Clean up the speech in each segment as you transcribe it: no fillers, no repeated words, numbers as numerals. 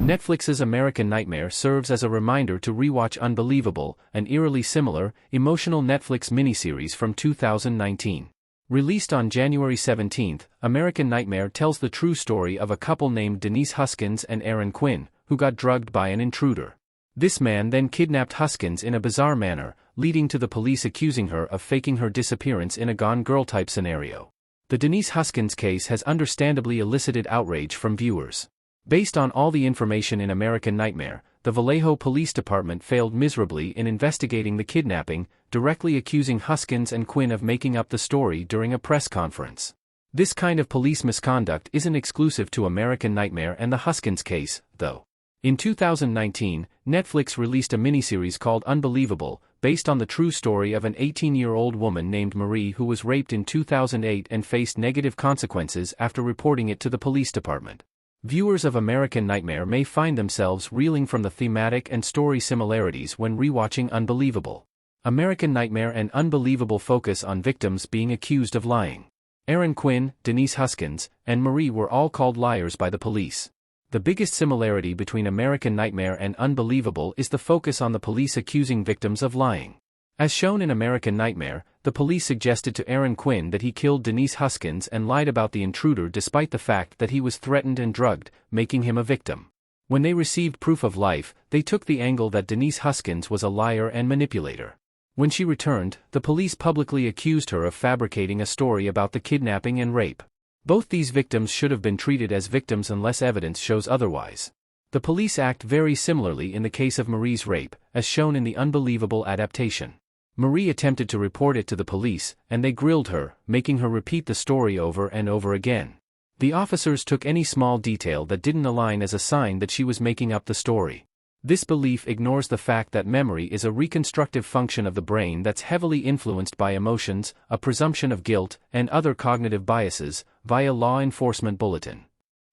Netflix's American Nightmare serves as a reminder to rewatch Unbelievable, an eerily similar, emotional Netflix miniseries from 2019. Released on January 17, American Nightmare tells the true story of a couple named Denise Huskins and Aaron Quinn, who got drugged by an intruder. This man then kidnapped Huskins in a bizarre manner, leading to the police accusing her of faking her disappearance in a Gone Girl-type scenario. The Denise Huskins case has understandably elicited outrage from viewers. Based on all the information in American Nightmare, the Vallejo Police Department failed miserably in investigating the kidnapping, directly accusing Huskins and Quinn of making up the story during a press conference. This kind of police misconduct isn't exclusive to American Nightmare and the Huskins case, though. In 2019, Netflix released a miniseries called Unbelievable, based on the true story of an 18-year-old woman named Marie who was raped in 2008 and faced negative consequences after reporting it to the police department. Viewers of American Nightmare may find themselves reeling from the thematic and story similarities when rewatching Unbelievable. American Nightmare and Unbelievable focus on victims being accused of lying. Aaron Quinn, Denise Huskins, and Marie were all called liars by the police. The biggest similarity between American Nightmare and Unbelievable is the focus on the police accusing victims of lying. As shown in American Nightmare, the police suggested to Aaron Quinn that he killed Denise Huskins and lied about the intruder despite the fact that he was threatened and drugged, making him a victim. When they received proof of life, they took the angle that Denise Huskins was a liar and manipulator. When she returned, the police publicly accused her of fabricating a story about the kidnapping and rape. Both these victims should have been treated as victims unless evidence shows otherwise. The police act very similarly in the case of Marie's rape, as shown in the Unbelievable adaptation. Marie attempted to report it to the police, and they grilled her, making her repeat the story over and over again. The officers took any small detail that didn't align as a sign that she was making up the story. This belief ignores the fact that memory is a reconstructive function of the brain that's heavily influenced by emotions, a presumption of guilt, and other cognitive biases, via law enforcement bulletin.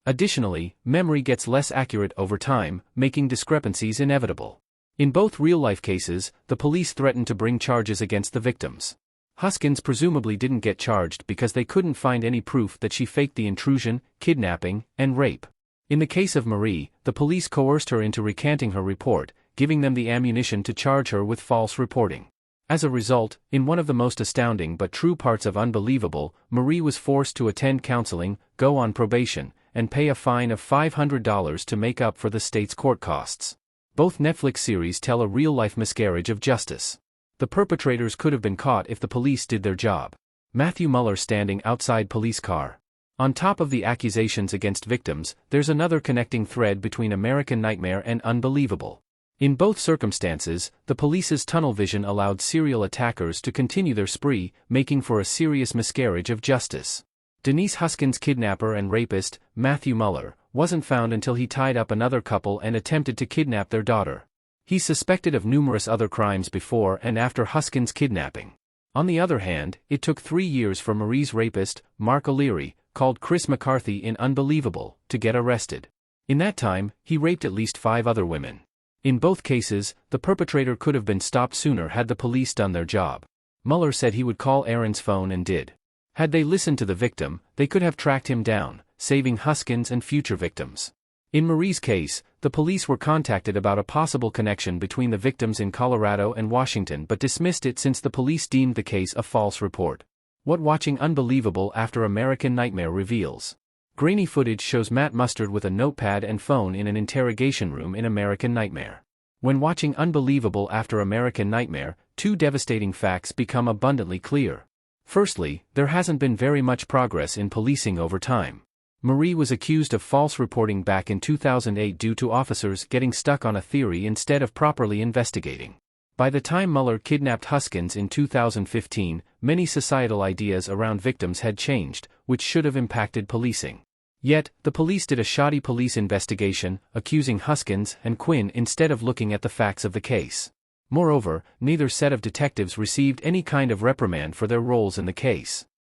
Additionally, memory gets less accurate over time, making discrepancies inevitable. In both real-life cases, the police threatened to bring charges against the victims. Huskins presumably didn't get charged because they couldn't find any proof that she faked the intrusion, kidnapping, and rape. In the case of Marie, the police coerced her into recanting her report, giving them the ammunition to charge her with false reporting. As a result, in one of the most astounding but true parts of Unbelievable, Marie was forced to attend counseling, go on probation, and pay a fine of $500 to make up for the state's court costs. Both Netflix series tell a real-life miscarriage of justice. The perpetrators could have been caught if the police did their job. Matthew Muller standing outside police car. On top of the accusations against victims, there's another connecting thread between American Nightmare and Unbelievable. In both circumstances, the police's tunnel vision allowed serial attackers to continue their spree, making for a serious miscarriage of justice. Denise Huskins' kidnapper and rapist, Matthew Muller, wasn't found until he tied up another couple and attempted to kidnap their daughter. He's suspected of numerous other crimes before and after Huskins' kidnapping. On the other hand, it took 3 years for Marie's rapist, Mark O'Leary, called Chris McCarthy in Unbelievable, to get arrested. In that time, he raped at least 5 other women. In both cases, the perpetrator could have been stopped sooner had the police done their job. Muller said he would call Aaron's phone and did. Had they listened to the victim, they could have tracked him down, saving Huskins and future victims. In Marie's case, the police were contacted about a possible connection between the victims in Colorado and Washington but dismissed it since the police deemed the case a false report. What watching Unbelievable after American Nightmare reveals. Grainy footage shows Matt Mustard with a notepad and phone in an interrogation room in American Nightmare. When watching Unbelievable after American Nightmare, 2 devastating facts become abundantly clear. Firstly, there hasn't been very much progress in policing over time. Marie was accused of false reporting back in 2008 due to officers getting stuck on a theory instead of properly investigating. By the time Muller kidnapped Huskins in 2015, many societal ideas around victims had changed, which should have impacted policing. Yet, the police did a shoddy police investigation, accusing Huskins and Quinn instead of looking at the facts of the case. Moreover, neither set of detectives received any kind of reprimand for their roles in the case.